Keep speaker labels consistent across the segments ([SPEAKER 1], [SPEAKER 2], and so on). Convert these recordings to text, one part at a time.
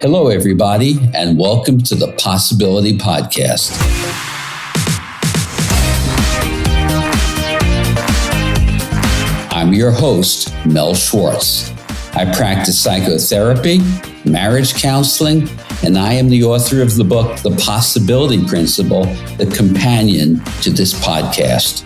[SPEAKER 1] Hello, everybody, and welcome to the Possibility Podcast. I'm your host, Mel Schwartz. I practice psychotherapy, marriage counseling, and I am the author of the book, The Possibility Principle, the companion to this podcast.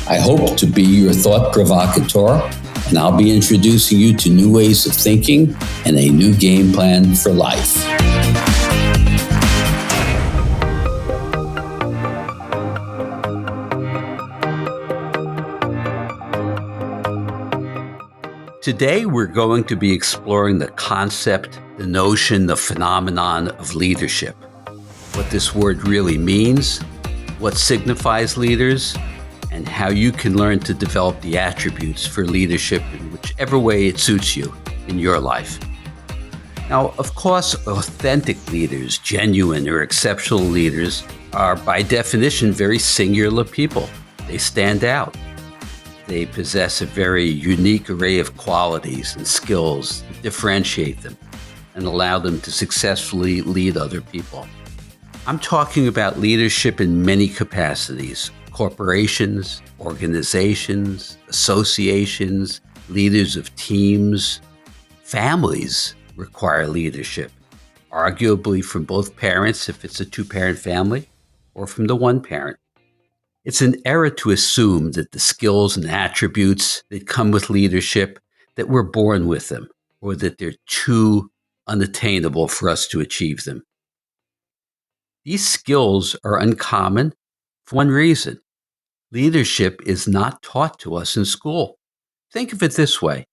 [SPEAKER 1] I hope to be your thought provocateur, and I'll be introducing you to new ways of thinking and a new game plan for life. Today, we're going to be exploring the concept, the notion, the phenomenon of leadership. What this word really means, what signifies leaders, and how you can learn to develop the attributes for leadership in whichever way it suits you in your life. Now, of course, authentic leaders, genuine or exceptional leaders, are by definition very singular people. They stand out. They possess a very unique array of qualities and skills that differentiate them and allow them to successfully lead other people. I'm talking about leadership in many capacities. Corporations, organizations, associations, leaders of teams, families require leadership, arguably from both parents if it's a two-parent family, or from the one parent. It's an error to assume that the skills and attributes that come with leadership, that we're born with them, or that they're too unattainable for us to achieve them. These skills are uncommon for one reason. Leadership is not taught to us in school. Think of it this way.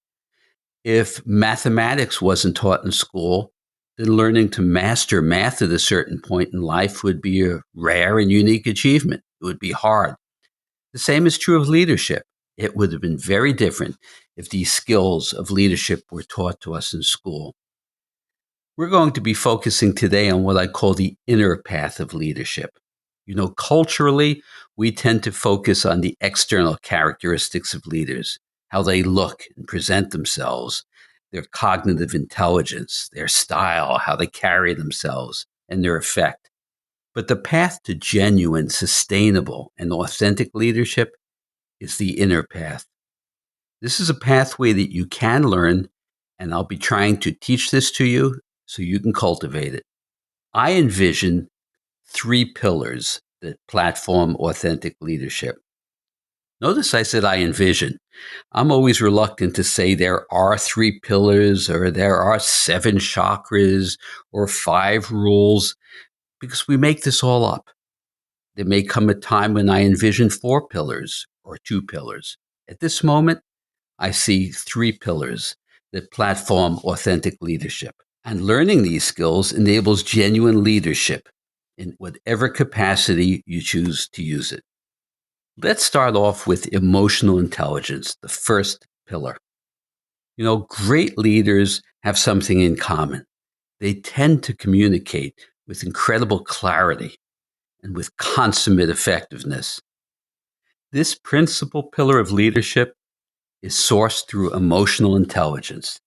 [SPEAKER 1] If mathematics wasn't taught in school, then learning to master math at a certain point in life would be a rare and unique achievement. It would be hard. The same is true of leadership. It would have been very different if these skills of leadership were taught to us in school. We're going to be focusing today on what I call the inner path of leadership. You know, culturally, we tend to focus on the external characteristics of leaders, how they look and present themselves, their cognitive intelligence, their style, how they carry themselves, and their effect. But the path to genuine, sustainable, and authentic leadership is the inner path. This is a pathway that you can learn, and I'll be trying to teach this to you so you can cultivate it. I envision 3 pillars that platform authentic leadership. Notice I said I envision. I'm always reluctant to say there are 3 pillars or there are 7 chakras or 5 rules because we make this all up. There may come a time when I envision 4 pillars or 2 pillars. At this moment, I see 3 pillars that platform authentic leadership. And learning these skills enables genuine leadership in whatever capacity you choose to use it. Let's start off with emotional intelligence, the first pillar. You know, great leaders have something in common. They tend to communicate with incredible clarity and with consummate effectiveness. This principal pillar of leadership is sourced through emotional intelligence,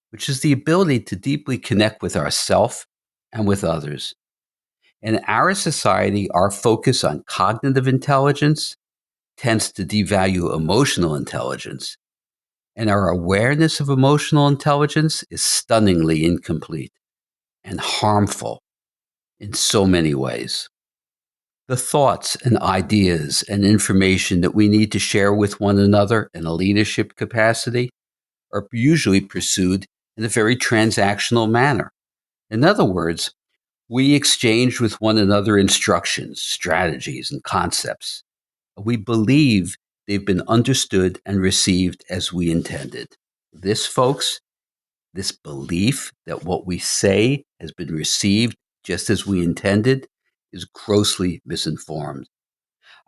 [SPEAKER 1] which is the ability to deeply connect with ourselves and with others. In our society, our focus on cognitive intelligence tends to devalue emotional intelligence, and our awareness of emotional intelligence is stunningly incomplete and harmful in so many ways. The thoughts and ideas and information that we need to share with one another in a leadership capacity are usually pursued in a very transactional manner. In other words, we exchange with one another instructions, strategies, and concepts. We believe they've been understood and received as we intended. This, folks, this belief that what we say has been received just as we intended is grossly misinformed.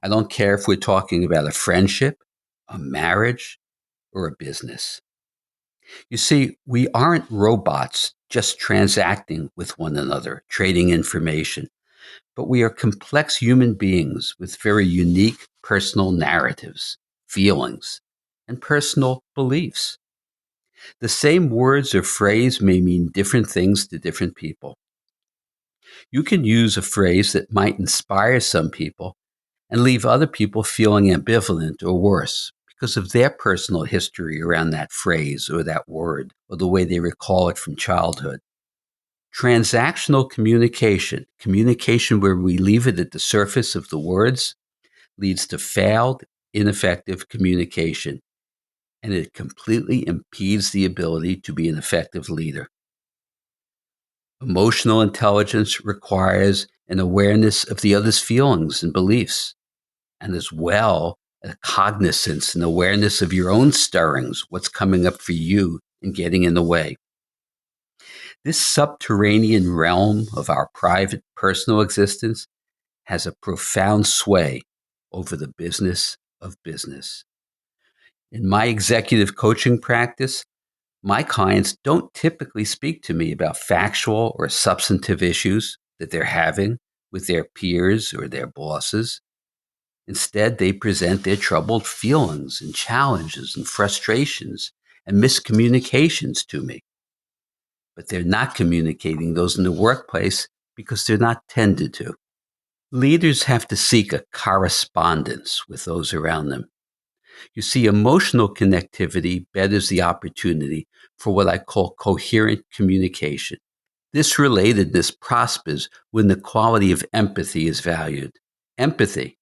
[SPEAKER 1] I don't care if we're talking about a friendship, a marriage, or a business. You see, we aren't robots just transacting with one another, trading information, but we are complex human beings with very unique personal narratives, feelings, and personal beliefs. The same words or phrase may mean different things to different people. You can use a phrase that might inspire some people and leave other people feeling ambivalent or worse because of their personal history around that phrase or that word or the way they recall it from childhood. Transactional communication, communication where we leave it at the surface of the words, leads to failed, ineffective communication, and it completely impedes the ability to be an effective leader. Emotional intelligence requires an awareness of the other's feelings and beliefs, and as well a cognizance and awareness of your own stirrings, what's coming up for you and getting in the way. This subterranean realm of our private personal existence has a profound sway over the business of business. In my executive coaching practice, my clients don't typically speak to me about factual or substantive issues that they're having with their peers or their bosses. Instead, they present their troubled feelings and challenges and frustrations and miscommunications to me. But they're not communicating those in the workplace because they're not tended to. Leaders have to seek a correspondence with those around them. You see, emotional connectivity betters the opportunity for what I call coherent communication. This relatedness prospers when the quality of empathy is valued. Empathy,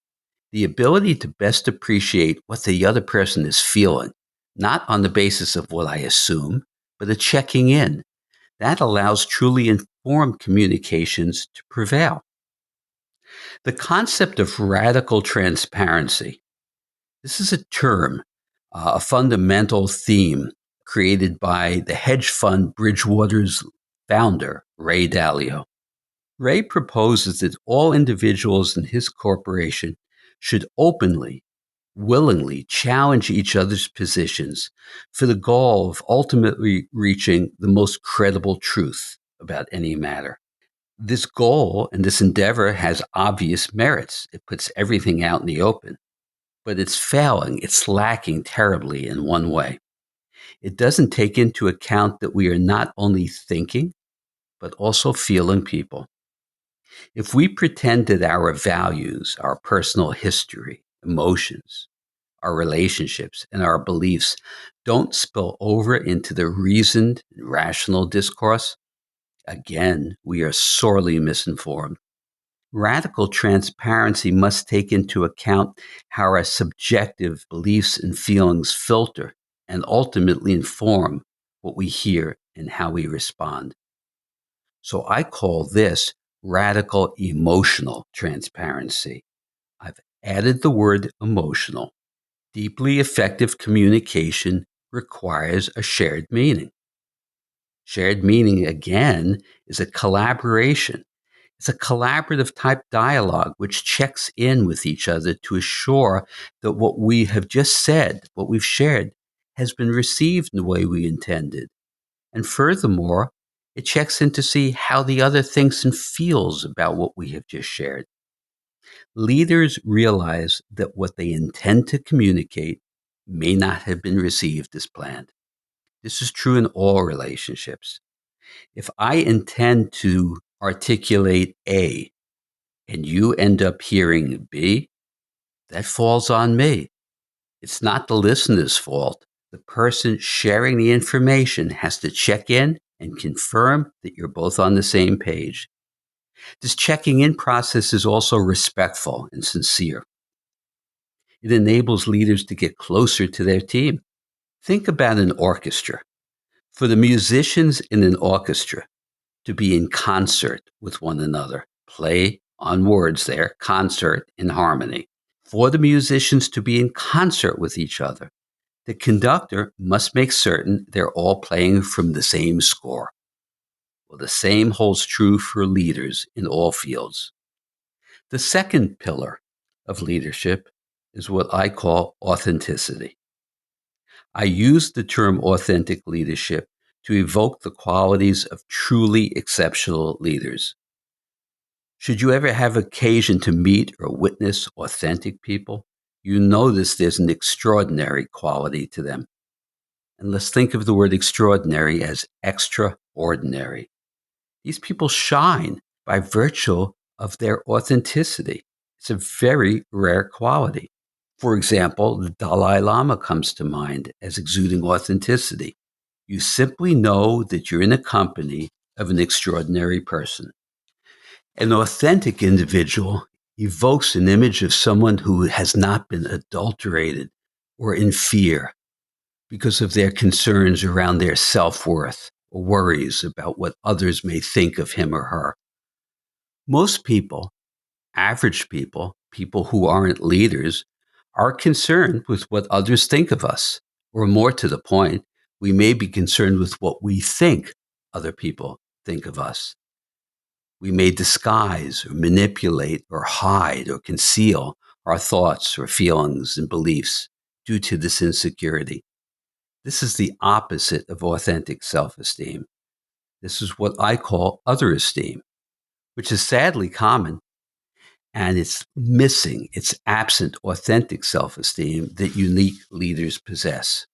[SPEAKER 1] the ability to best appreciate what the other person is feeling, not on the basis of what I assume, but a checking in. That allows truly informed communications to prevail. The concept of radical transparency. This is a term, a fundamental theme created by the hedge fund Bridgewater's founder, Ray Dalio. Ray proposes that all individuals in his corporation should openly, willingly challenge each other's positions for the goal of ultimately reaching the most credible truth about any matter. This goal and this endeavor has obvious merits. It puts everything out in the open, but it's failing. It's lacking terribly in one way. It doesn't take into account that we are not only thinking, but also feeling people. If we pretend that our values, our personal history, emotions, our relationships, and our beliefs don't spill over into the reasoned and rational discourse, again, we are sorely misinformed. Radical transparency must take into account how our subjective beliefs and feelings filter and ultimately inform what we hear and how we respond. So I call this radical emotional transparency. I've added the word emotional. Deeply effective communication requires a shared meaning. Shared meaning, again, is a collaboration. It's a collaborative type dialogue which checks in with each other to assure that what we have just said, what we've shared, has been received in the way we intended. And furthermore, it checks in to see how the other thinks and feels about what we have just shared. Leaders realize that what they intend to communicate may not have been received as planned. This is true in all relationships. If I intend to articulate A and you end up hearing B, that falls on me. It's not the listener's fault. The person sharing the information has to check in and confirm that you're both on the same page. This checking in process is also respectful and sincere. It enables leaders to get closer to their team. Think about an orchestra. For the musicians in an orchestra to be in concert with one another, play on words there, concert in harmony. For the musicians to be in concert with each other, the conductor must make certain they're all playing from the same score. Well, the same holds true for leaders in all fields. The second pillar of leadership is what I call authenticity. I use the term authentic leadership to evoke the qualities of truly exceptional leaders. Should you ever have occasion to meet or witness authentic people, you notice there's an extraordinary quality to them. And let's think of the word extraordinary as extraordinary. These people shine by virtue of their authenticity. It's a very rare quality. For example, the Dalai Lama comes to mind as exuding authenticity. You simply know that you're in the company of an extraordinary person. An authentic individual evokes an image of someone who has not been adulterated or in fear because of their concerns around their self-worth or worries about what others may think of him or her. Most people, average people, people who aren't leaders, are concerned with what others think of us. Or more to the point, we may be concerned with what we think other people think of us. We may disguise or manipulate or hide or conceal our thoughts or feelings and beliefs due to this insecurity. This is the opposite of authentic self-esteem. This is what I call other esteem, which is sadly common, and it's missing, it's absent authentic self-esteem that unique leaders possess.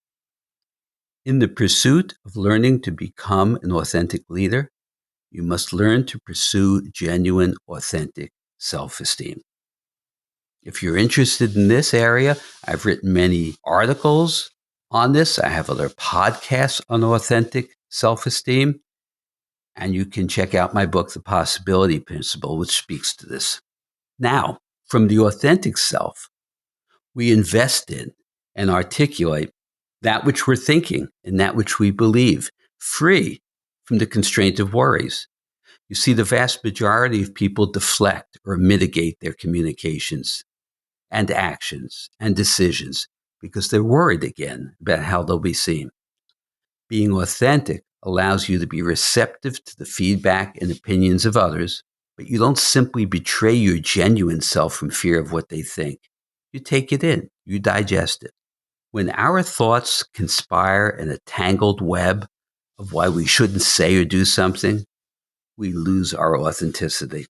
[SPEAKER 1] In the pursuit of learning to become an authentic leader, you must learn to pursue genuine, authentic self-esteem. If you're interested in this area, I've written many articles on this. I have other podcasts on authentic self-esteem. And you can check out my book, The Possibility Principle, which speaks to this. Now, from the authentic self, we invest in and articulate that which we're thinking and that which we believe, free from the constraint of worries. You see, the vast majority of people deflect or mitigate their communications and actions and decisions because they're worried again about how they'll be seen. Being authentic allows you to be receptive to the feedback and opinions of others, but you don't simply betray your genuine self from fear of what they think. You take it in, you digest it. When our thoughts conspire in a tangled web of why we shouldn't say or do something, we lose our authenticity.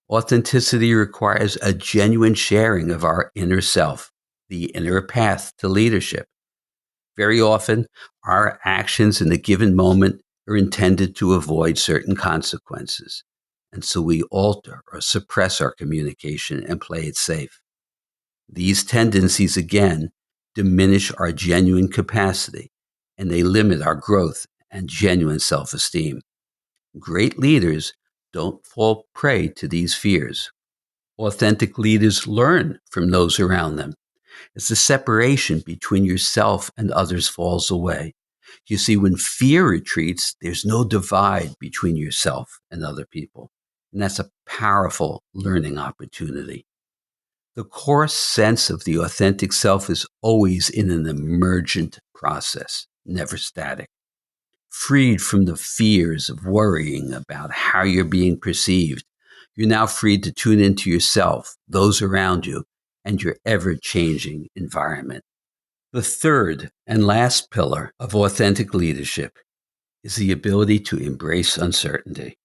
[SPEAKER 1] Authenticity requires a genuine sharing of our inner self, the inner path to leadership. Very often, our actions in a given moment are intended to avoid certain consequences, and so we alter or suppress our communication and play it safe. These tendencies, again, diminish our genuine capacity, and they limit our growth and genuine self-esteem. Great leaders don't fall prey to these fears. Authentic leaders learn from those around them as the separation between yourself and others falls away. You see, when fear retreats, there's no divide between yourself and other people. And that's a powerful learning opportunity. The core sense of the authentic self is always in an emergent process, never static. Freed from the fears of worrying about how you're being perceived, you're now free to tune into yourself, those around you, and your ever-changing environment. The third and last pillar of authentic leadership is the ability to embrace uncertainty.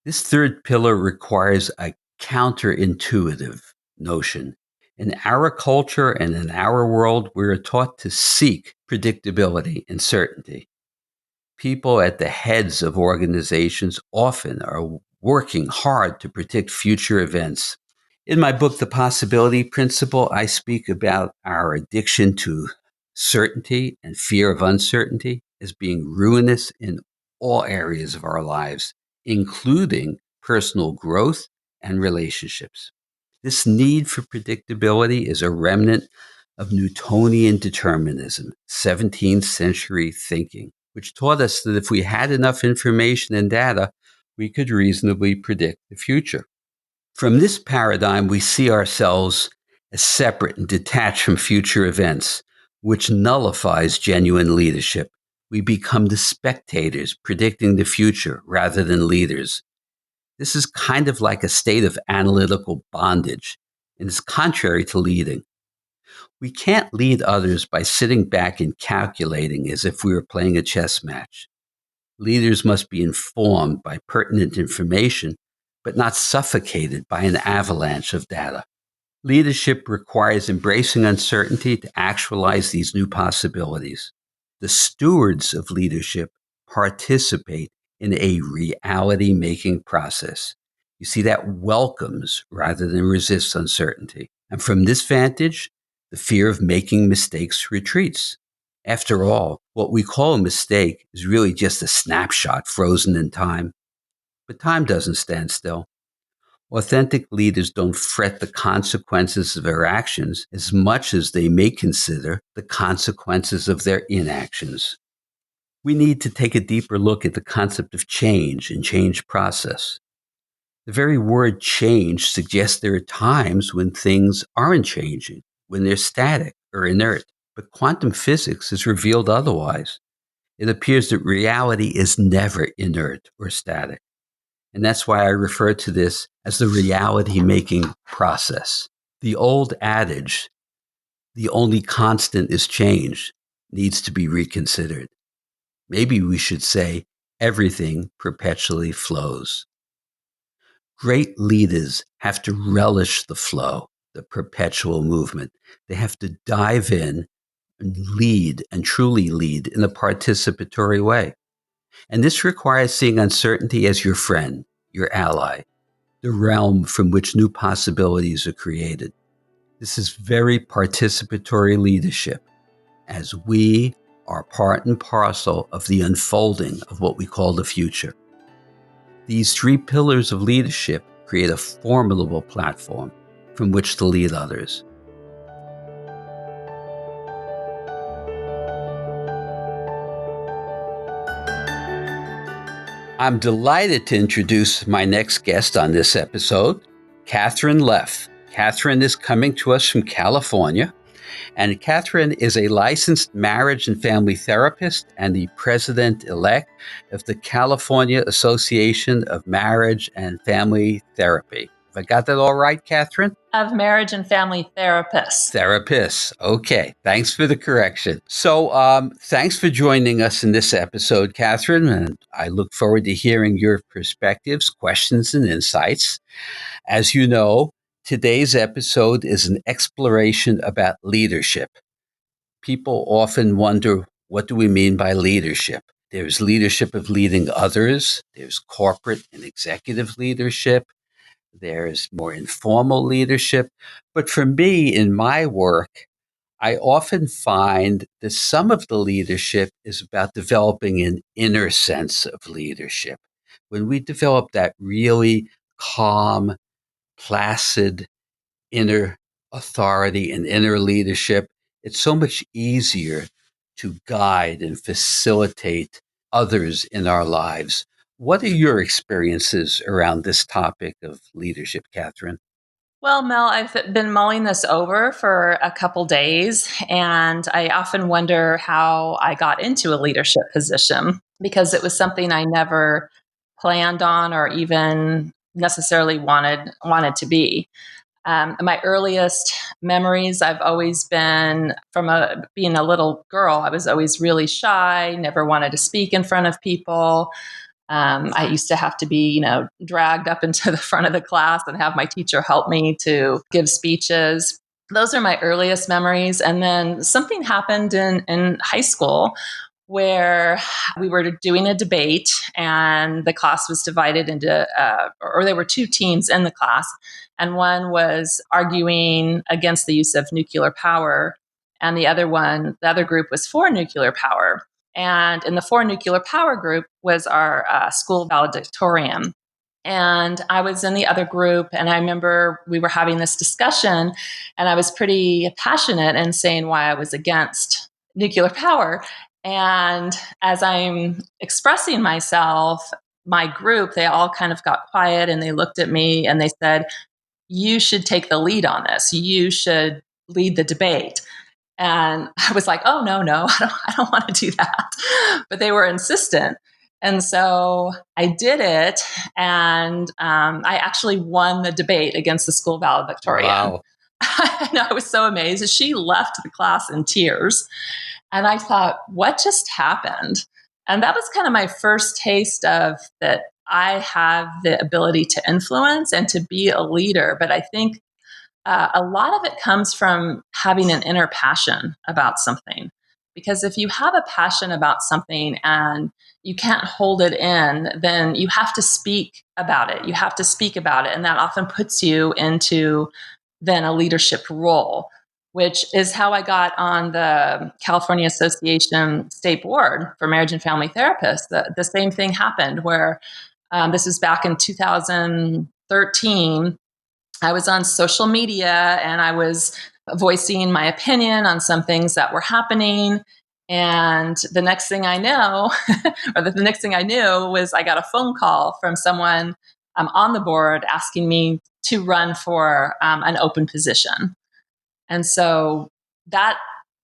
[SPEAKER 1] This third pillar requires a counterintuitive notion. In our culture and in our world, we're taught to seek predictability and certainty. People at the heads of organizations often are working hard to predict future events. In my book, The Possibility Principle, I speak about our addiction to certainty and fear of uncertainty as being ruinous in all areas of our lives, including personal growth and relationships. This need for predictability is a remnant of Newtonian determinism, 17th century thinking, which taught us that if we had enough information and data, we could reasonably predict the future. From this paradigm, we see ourselves as separate and detached from future events, which nullifies genuine leadership. We become the spectators predicting the future rather than leaders. This is kind of like a state of analytical bondage, and is contrary to leading. We can't lead others by sitting back and calculating as if we were playing a chess match. Leaders must be informed by pertinent information, but not suffocated by an avalanche of data. Leadership requires embracing uncertainty to actualize these new possibilities. The stewards of leadership participate in a reality-making process. You see, that welcomes rather than resists uncertainty. And from this vantage, the fear of making mistakes retreats. After all, what we call a mistake is really just a snapshot frozen in time. But time doesn't stand still. Authentic leaders don't fret the consequences of their actions as much as they may consider the consequences of their inactions. We need to take a deeper look at the concept of change and change process. The very word change suggests there are times when things aren't changing, when they're static or inert. But quantum physics has revealed otherwise. It appears that reality is never inert or static. And that's why I refer to this as the reality-making process. The old adage, the only constant is change, needs to be reconsidered. Maybe we should say everything perpetually flows. Great leaders have to relish the flow, the perpetual movement. They have to dive in and lead and truly lead in a participatory way. And this requires seeing uncertainty as your friend, your ally, the realm from which new possibilities are created. This is very participatory leadership, as we are part and parcel of the unfolding of what we call the future. These three pillars of leadership create a formidable platform from which to lead others. I'm delighted to introduce my next guest on this episode, Cathryn Leff. Cathryn is coming to us from California, and Cathryn is a licensed marriage and family therapist and the president-elect of the California Association of Marriage and Family Therapy. Have I got that all right, Cathryn?
[SPEAKER 2] Of marriage and family therapists.
[SPEAKER 1] Therapists. Okay. Thanks for the correction. So thanks for joining us in this episode, Cathryn, and I look forward to hearing your perspectives, questions, and insights. As you know, today's episode is an exploration about leadership. People often wonder, what do we mean by leadership? There's leadership of leading others. There's corporate and executive leadership. There's more informal leadership. But for me, in my work, I often find that some of the leadership is about developing an inner sense of leadership. When we develop that really calm, placid inner authority and inner leadership, it's so much easier to guide and facilitate others in our lives. What are your experiences around this topic of leadership, Cathryn?
[SPEAKER 2] Well, Mel, I've been mulling this over for a couple days, and I often wonder how I got into a leadership position because it was something I never planned on or even necessarily wanted to be. My earliest memories, I've always been being a little girl. I was always really shy, never wanted to speak in front of people. I used to have to be, dragged up into the front of the class and have my teacher help me to give speeches. Those are my earliest memories. And then something happened in high school where we were doing a debate and the class was divided into, or there were two teams in the class. And one was arguing against the use of nuclear power. And the other group was for nuclear power. And in the for nuclear power group was our school valedictorian. And I was in the other group, and I remember we were having this discussion, and I was pretty passionate in saying why I was against nuclear power. And as I'm expressing myself, my group, they all kind of got quiet and they looked at me and they said, "You should take the lead on this. You should lead the debate." And I was like, "Oh, no, I don't want to do that." But they were insistent. And so I did it. And I actually won the debate against the school valedictorian.
[SPEAKER 1] Wow.
[SPEAKER 2] And I was so amazed. She left the class in tears. And I thought, what just happened? And that was kind of my first taste of that I have the ability to influence and to be a leader. But I think a lot of it comes from having an inner passion about something. Because if you have a passion about something and you can't hold it in, then you have to speak about it. You have to speak about it. And that often puts you into then a leadership role, which is how I got on the California Association State Board for Marriage and Family Therapists. The same thing happened where this was back in 2013. I was on social media and I was voicing my opinion on some things that were happening. And the next thing I know, or the next thing I knew was I got a phone call from someone on the board asking me to run for an open position. And so that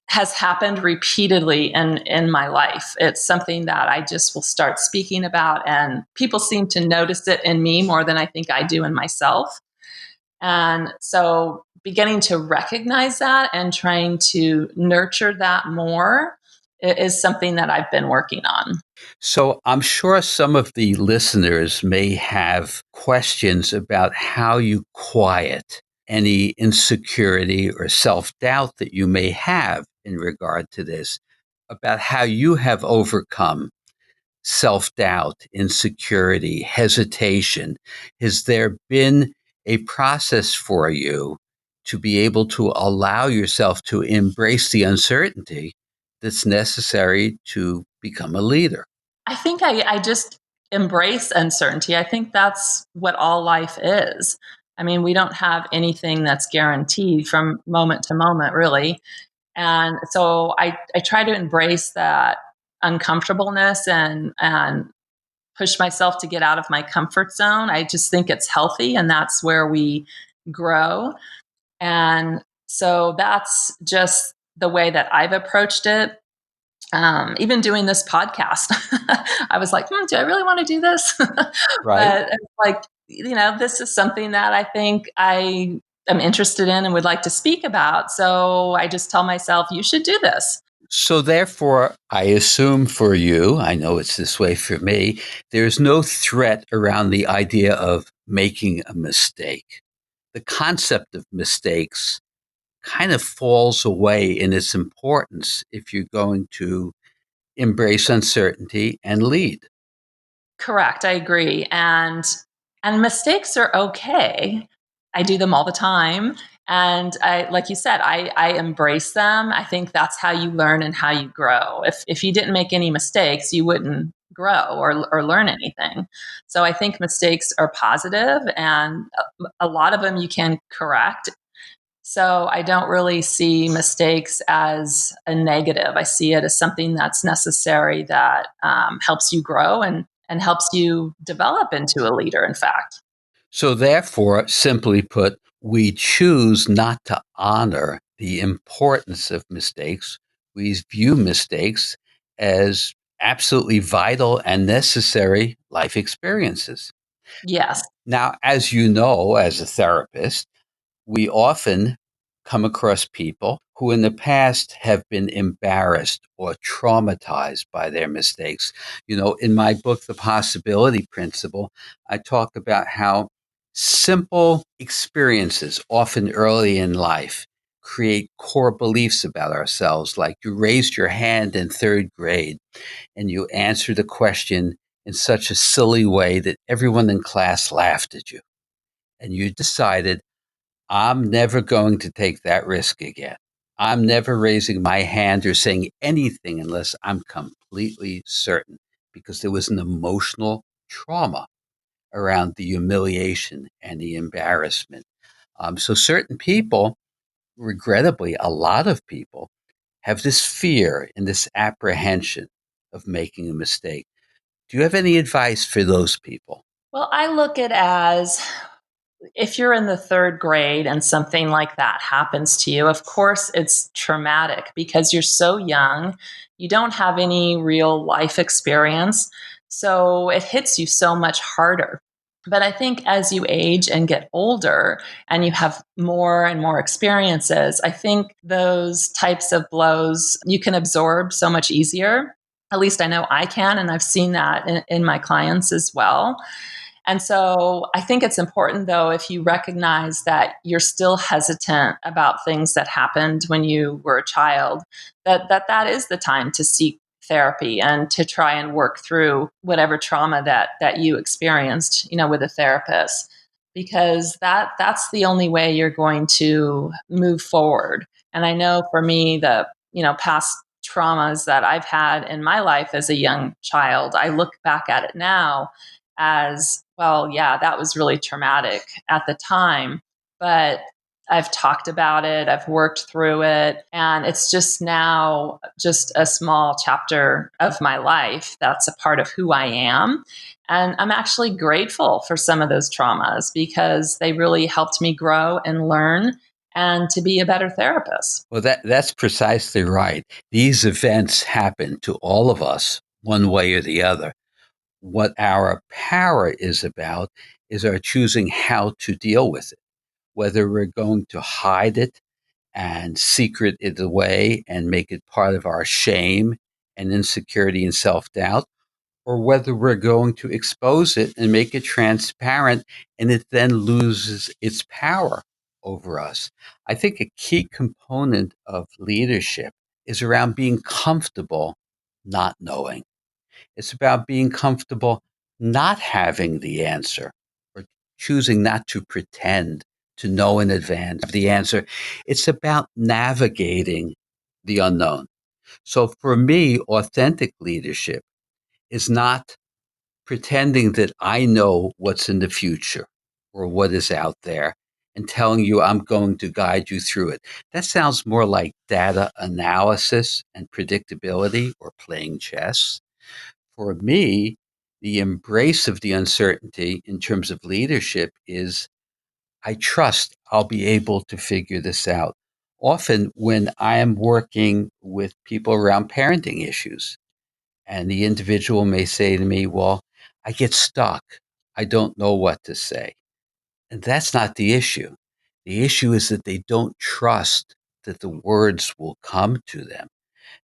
[SPEAKER 2] has happened repeatedly in my life. It's something that I just will start speaking about, and people seem to notice it in me more than I think I do in myself. And so beginning to recognize that and trying to nurture that more is something that I've been working on.
[SPEAKER 1] So I'm sure some of the listeners may have questions about how you quiet any insecurity or self-doubt that you may have in regard to this, about how you have overcome self-doubt, insecurity, hesitation. Has there been a process for you to be able to allow yourself to embrace the uncertainty that's necessary to become a leader?
[SPEAKER 2] I think I just embrace uncertainty. I think that's what all life is. I mean, we don't have anything that's guaranteed from moment to moment, really. And so I try to embrace that uncomfortableness and push myself to get out of my comfort zone. I just think it's healthy, and that's where we grow. And so that's just the way that I've approached it. Even doing this podcast, I was like, do I really want to do this?
[SPEAKER 1] Right.
[SPEAKER 2] But it's like, this is something that I think I am interested in and would like to speak about. So I just tell myself, you should do this.
[SPEAKER 1] So therefore, I assume for you, I know it's this way for me, there's no threat around the idea of making a mistake. The concept of mistakes kind of falls away in its importance if you're going to embrace uncertainty and lead.
[SPEAKER 2] Correct. I agree. And mistakes are okay. I do them all the time. And I, like you said, I embrace them. I think that's how you learn and how you grow. If you didn't make any mistakes, you wouldn't grow or learn anything. So I think mistakes are positive, and a lot of them you can correct. So I don't really see mistakes as a negative. I see it as something that's necessary that helps you grow and helps you develop into a leader, in fact.
[SPEAKER 1] So therefore, simply put, we choose not to honor the importance of mistakes. We view mistakes as absolutely vital and necessary life experiences.
[SPEAKER 2] Yes.
[SPEAKER 1] Now, as you know, as a therapist, we often come across people who in the past have been embarrassed or traumatized by their mistakes. In my book, The Possibility Principle, I talk about how simple experiences, often early in life, create core beliefs about ourselves. Like you raised your hand in third grade and you answered a question in such a silly way that everyone in class laughed at you. And you decided, I'm never going to take that risk again. I'm never raising my hand or saying anything unless I'm completely certain, because there was an emotional trauma around the humiliation and the embarrassment. So certain people, regrettably, a lot of people have this fear and this apprehension of making a mistake. Do you have any advice for those people?
[SPEAKER 2] Well, I look at it as if you're in the third grade and something like that happens to you, of course it's traumatic because you're so young. You don't have any real life experience. So it hits you so much harder. But I think as you age and get older and you have more and more experiences, I think those types of blows you can absorb so much easier. At least I know I can, and I've seen that in my clients as well. And so I think it's important, though, if you recognize that you're still hesitant about things that happened when you were a child, that is the time to seek therapy and to try and work through whatever trauma that you experienced, with a therapist, because that's the only way you're going to move forward. And I know for me, the past traumas that I've had in my life as a young child, I look back at it now as, well, yeah, that was really traumatic at the time, but I've talked about it, I've worked through it, and it's just now just a small chapter of my life that's a part of who I am. And I'm actually grateful for some of those traumas because they really helped me grow and learn and to be a better therapist.
[SPEAKER 1] Well, that's precisely right. These events happen to all of us one way or the other. What our power is about is our choosing how to deal with it, whether we're going to hide it and secret it away and make it part of our shame and insecurity and self doubt, or whether we're going to expose it and make it transparent and it then loses its power over us. I think a key component of leadership is around being comfortable not knowing. It's about being comfortable not having the answer or choosing not to pretend to know in advance the answer. It's about navigating the unknown. So for me, authentic leadership is not pretending that I know what's in the future or what is out there and telling you I'm going to guide you through it. That sounds more like data analysis and predictability or playing chess. For me, the embrace of the uncertainty in terms of leadership is I trust I'll be able to figure this out. Often, when I am working with people around parenting issues, and the individual may say to me, well, I get stuck. I don't know what to say. And that's not the issue. The issue is that they don't trust that the words will come to them,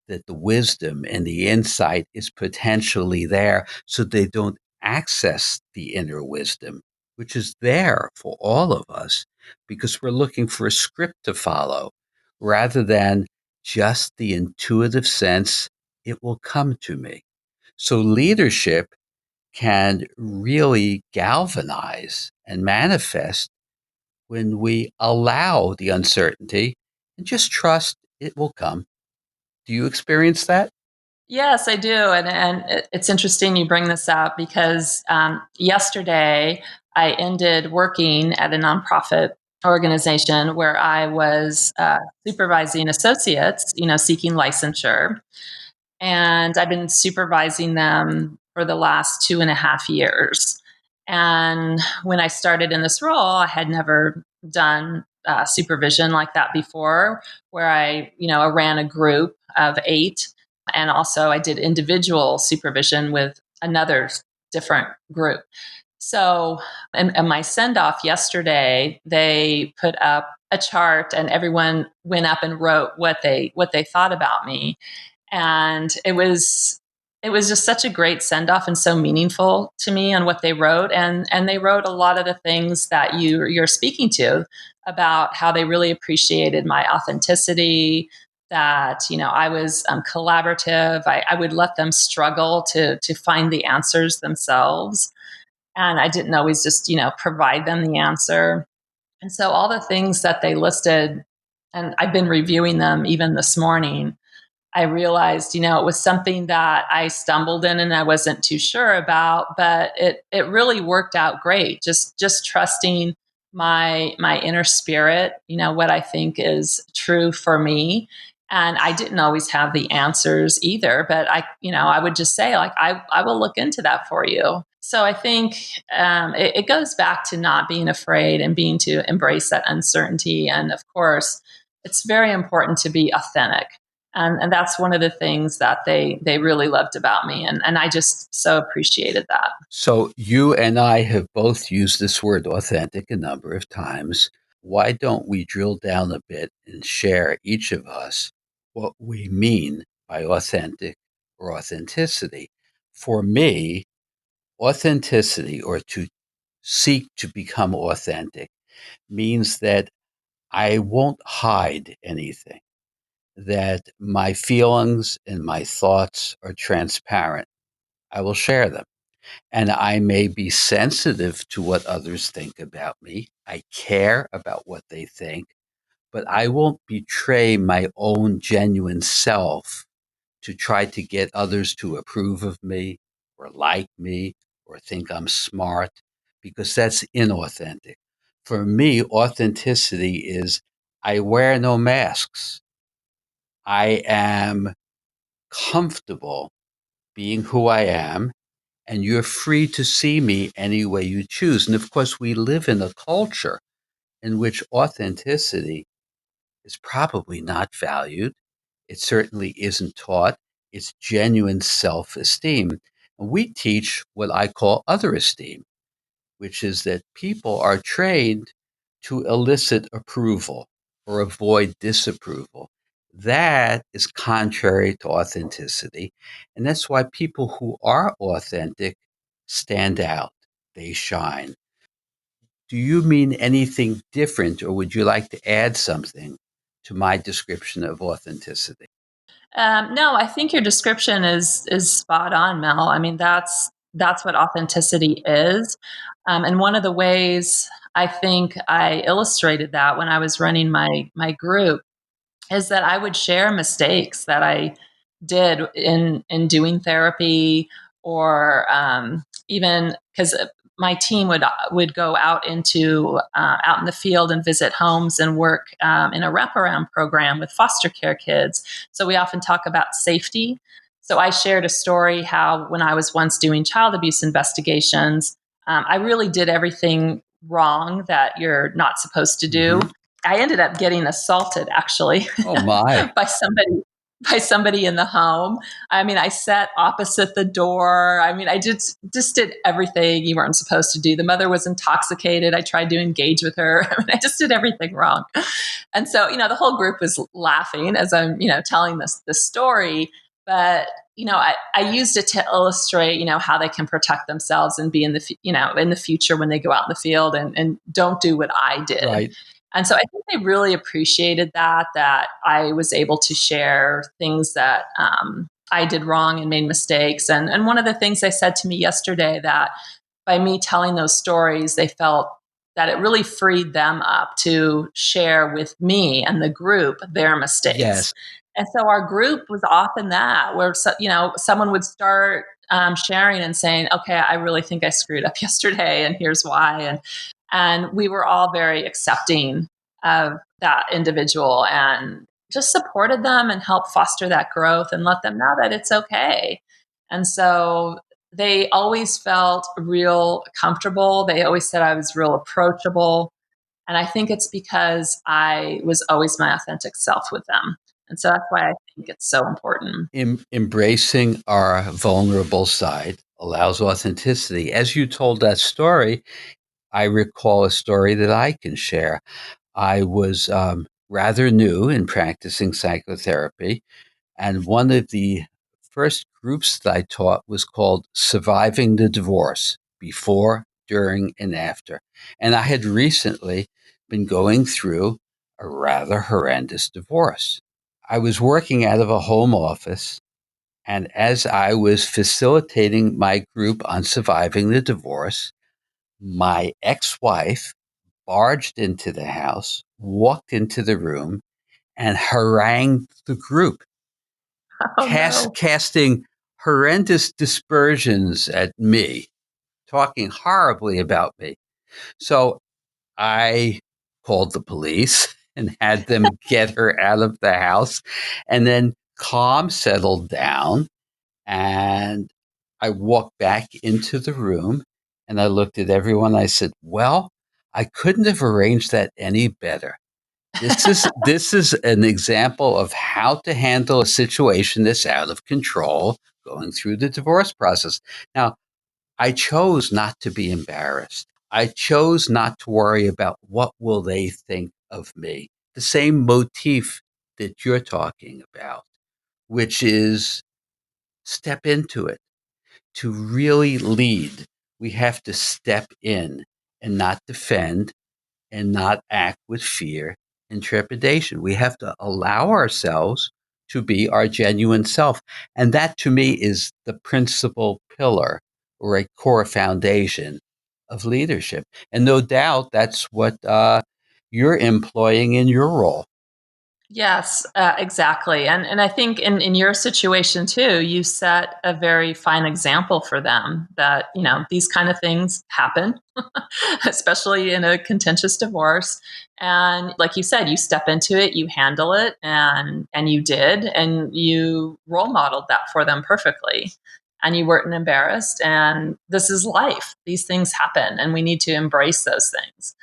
[SPEAKER 1] that the wisdom and the insight is potentially there, so they don't access the inner wisdom, which is there for all of us because we're looking for a script to follow rather than just the intuitive sense it will come to me. So leadership can really galvanize and manifest when we allow the uncertainty and just trust it will come. Do you experience that?
[SPEAKER 2] Yes, I do. And it's interesting you bring this up because yesterday I ended working at a nonprofit organization where I was supervising associates, seeking licensure. And I've been supervising them for the last 2.5 years. And when I started in this role, I had never done supervision like that before, where I ran a group of 8, and also I did individual supervision with another different group. So, and my send off yesterday, they put up a chart, and everyone went up and wrote what they thought about me, and it was just such a great send off and so meaningful to me on what they wrote, and they wrote a lot of the things that you're speaking to about how they really appreciated my authenticity, that I was collaborative. I would let them struggle to find the answers themselves, and I didn't always just provide them the answer. And so all the things that they listed, and I've been reviewing them even this morning, I realized, it was something that I stumbled in and I wasn't too sure about, but it really worked out great. Just trusting my inner spirit, what I think is true for me. And I didn't always have the answers either, but I would just say, like, I will look into that for you. So I think it goes back to not being afraid and being to embrace that uncertainty. And of course, it's very important to be authentic, and that's one of the things that they really loved about me, and I just so appreciated that.
[SPEAKER 1] So you and I have both used this word authentic a number of times. Why don't we drill down a bit and share each of us what we mean by authentic or authenticity? For me, authenticity or to seek to become authentic means that I won't hide anything, that my feelings and my thoughts are transparent. I will share them. And I may be sensitive to what others think about me. I care about what they think, but I won't betray my own genuine self to try to get others to approve of me or like me or think I'm smart, because that's inauthentic. For me, authenticity is I wear no masks. I am comfortable being who I am, and you're free to see me any way you choose. And of course, we live in a culture in which authenticity is probably not valued. It certainly isn't taught. It's genuine self esteem. And we teach what I call other esteem, which is that people are trained to elicit approval or avoid disapproval. That is contrary to authenticity. And that's why people who are authentic stand out, they shine. Do you mean anything different, or would you like to add something to my description of authenticity?
[SPEAKER 2] No, I think your description is spot on, Mel. I mean, that's what authenticity is, and one of the ways I think I illustrated that when I was running my group is that I would share mistakes that I did in doing therapy, or even because my team would go out in the field and visit homes and work in a wraparound program with foster care kids. So we often talk about safety. So I shared a story how when I was once doing child abuse investigations, I really did everything wrong that you're not supposed to do.
[SPEAKER 1] Hmm.
[SPEAKER 2] I ended up getting assaulted actually
[SPEAKER 1] Oh, my.
[SPEAKER 2] by somebody in the home. I mean, I sat opposite the door. I mean, I just did everything you weren't supposed to do. The mother was intoxicated. I tried to engage with her. I mean, I just did everything wrong. And so, the whole group was laughing as I'm, telling this story. But I used it to illustrate, how they can protect themselves and be in in the future when they go out in the field and don't do what I did.
[SPEAKER 1] Right.
[SPEAKER 2] And so I think they really appreciated that I was able to share things that I did wrong and made mistakes. And one of the things they said to me yesterday, that by me telling those stories, they felt that it really freed them up to share with me and the group their mistakes.
[SPEAKER 1] Yes.
[SPEAKER 2] And so our group was often that, where someone would start sharing and saying, "Okay, I really think I screwed up yesterday, and here's why." And we were all very accepting of that individual and just supported them and helped foster that growth and let them know that it's okay. And so they always felt real comfortable. They always said I was real approachable. And I think it's because I was always my authentic self with them. And so that's why I think it's so important.
[SPEAKER 1] Embracing our vulnerable side allows authenticity. As you told that story, I recall a story that I can share. I was rather new in practicing psychotherapy, and one of the first groups that I taught was called Surviving the Divorce: Before, During, and After. And I had recently been going through a rather horrendous divorce. I was working out of a home office, and as I was facilitating my group on surviving the divorce, my ex wife barged into the house, walked into the room, and harangued the group,
[SPEAKER 2] Oh no.
[SPEAKER 1] casting horrendous dispersions at me, talking horribly about me. So I called the police and had them get her out of the house. And then calm settled down. And I walked back into the room and I looked at everyone. I said, "Well, I couldn't have arranged that any better. This is an example of how to handle a situation that's out of control going through the divorce process." Now, I chose not to be embarrassed. I chose not to worry about what will they think of me. The same motif that you're talking about, which is step into it. To really lead, we have to step in. and not defend and not act with fear and trepidation. We have to allow ourselves to be our genuine self. And that to me is the principal pillar or a core foundation of leadership. And no doubt that's what you're employing in your role.
[SPEAKER 2] Yes, exactly. And I think in your situation too, you set a very fine example for them that, these kind of things happen, especially in a contentious divorce. And like you said, you step into it, you handle it, and you did, and you role modeled that for them perfectly. And you weren't embarrassed. And this is life. These things happen, and we need to embrace those things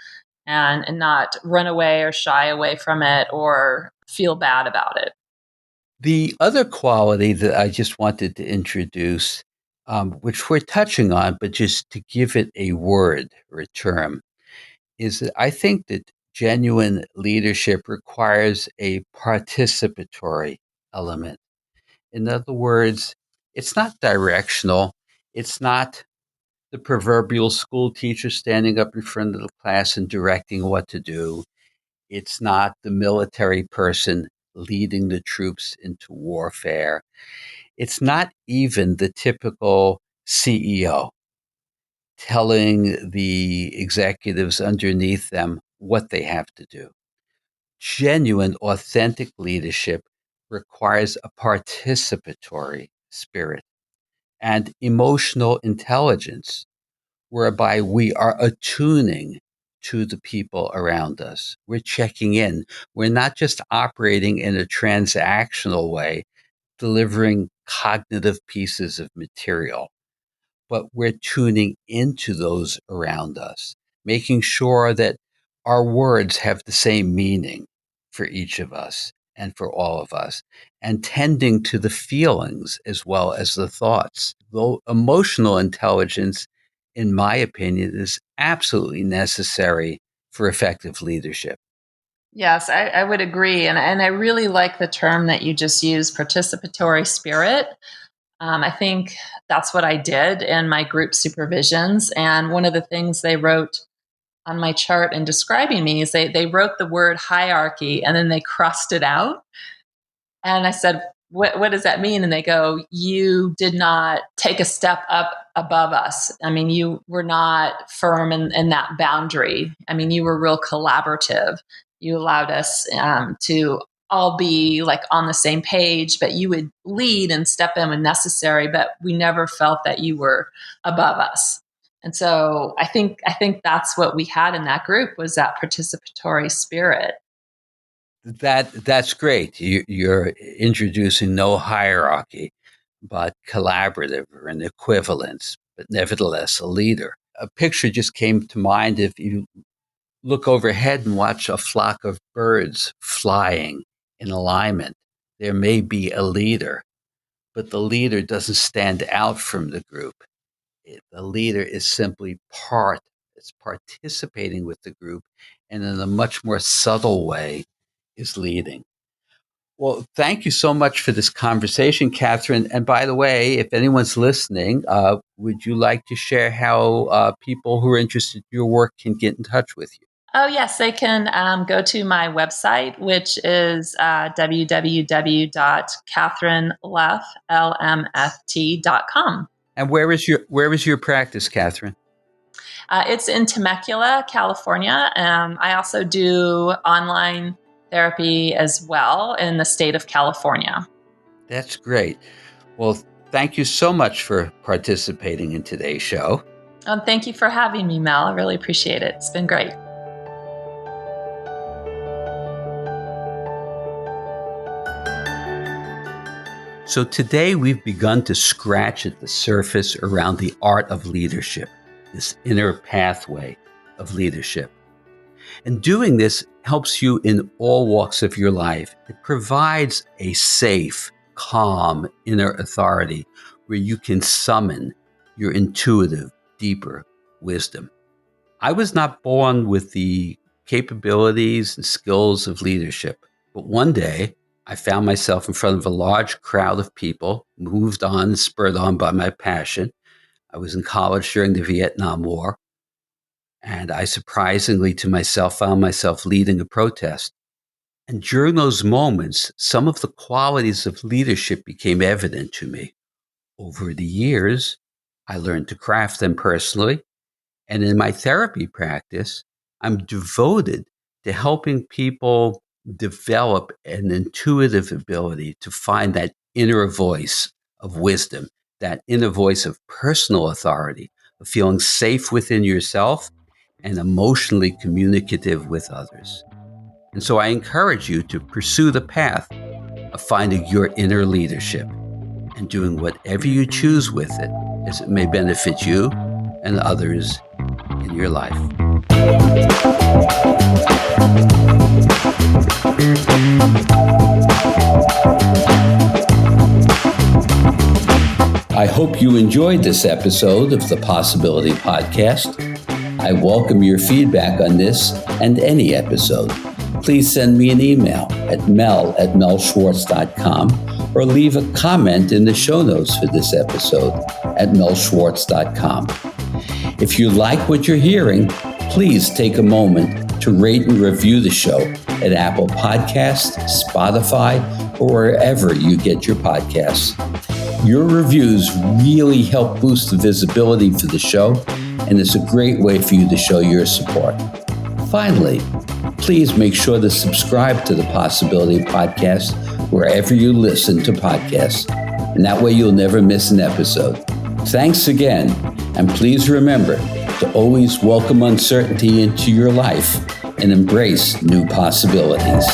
[SPEAKER 2] and not run away or shy away from it or feel bad about it.
[SPEAKER 1] The other quality that I just wanted to introduce, which we're touching on, but just to give it a word or a term, is that I think that genuine leadership requires a participatory element. In other words, it's not directional. It's not the proverbial school teacher standing up in front of the class and directing what to do. It's not the military person leading the troops into warfare. It's not even the typical CEO telling the executives underneath them what they have to do. Genuine, authentic leadership requires a participatory spirit and emotional intelligence, whereby we are attuning to the people around us. We're checking in. We're not just operating in a transactional way, delivering cognitive pieces of material, but we're tuning into those around us, making sure that our words have the same meaning for each of us and for all of us, and tending to the feelings as well as the thoughts. Though emotional intelligence, in my opinion, is absolutely necessary for effective leadership.
[SPEAKER 2] Yes, I would agree. And I really like the term that you just used, participatory spirit. I think that's what I did in my group supervisions. And one of the things they wrote on my chart in describing me is they wrote the word hierarchy and then they crossed it out. And I said, what does that mean? And they go, you did not take a step up above us. I mean, you were not firm in that boundary. I mean, you were real collaborative. You allowed us to all be like on the same page, but you would lead and step in when necessary, but we never felt that you were above us. And so I think that's what we had in that group was that participatory spirit.
[SPEAKER 1] That's great. You're introducing no hierarchy, but collaborative or an equivalence, but nevertheless a leader. A picture just came to mind if you look overhead and watch a flock of birds flying in alignment. There may be a leader, but the leader doesn't stand out from the group. The leader is simply it's participating with the group and in a much more subtle way is leading. Well, thank you so much for this conversation, Cathryn. And by the way, if anyone's listening, would you like to share how people who are interested in your work can get in touch with you?
[SPEAKER 2] Oh, yes, they can go to my website, which is www.cathrynleff.com.
[SPEAKER 1] And where is your practice, Cathryn?
[SPEAKER 2] It's in Temecula, California. I also do online therapy as well in the state of California.
[SPEAKER 1] That's great. Well, thank you so much for participating in today's show.
[SPEAKER 2] Thank you for having me, Mel. I really appreciate it. It's been great.
[SPEAKER 1] So today we've begun to scratch at the surface around the art of leadership, this inner pathway of leadership. And doing this helps you in all walks of your life. It provides a safe, calm inner authority where you can summon your intuitive, deeper wisdom. I was not born with the capabilities and skills of leadership, but one day I found myself in front of a large crowd of people, moved on and spurred on by my passion. I was in college during the Vietnam War. And I surprisingly to myself found myself leading a protest. And during those moments, some of the qualities of leadership became evident to me. Over the years, I learned to craft them personally. And in my therapy practice, I'm devoted to helping people develop an intuitive ability to find that inner voice of wisdom, that inner voice of personal authority, of feeling safe within yourself and emotionally communicative with others. And so I encourage you to pursue the path of finding your inner leadership and doing whatever you choose with it as it may benefit you and others in your life. I hope you enjoyed this episode of the Possibility Podcast. I welcome your feedback on this and any episode. Please send me an email at mel@melschwartz.com or leave a comment in the show notes for this episode at melschwartz.com. If you like what you're hearing, please take a moment to rate and review the show at Apple Podcasts, Spotify, or wherever you get your podcasts. Your reviews really help boost the visibility for the show, and it's a great way for you to show your support. Finally, please make sure to subscribe to the Possibility Podcast wherever you listen to podcasts, and that way you'll never miss an episode. Thanks again, and please remember to always welcome uncertainty into your life and embrace new possibilities.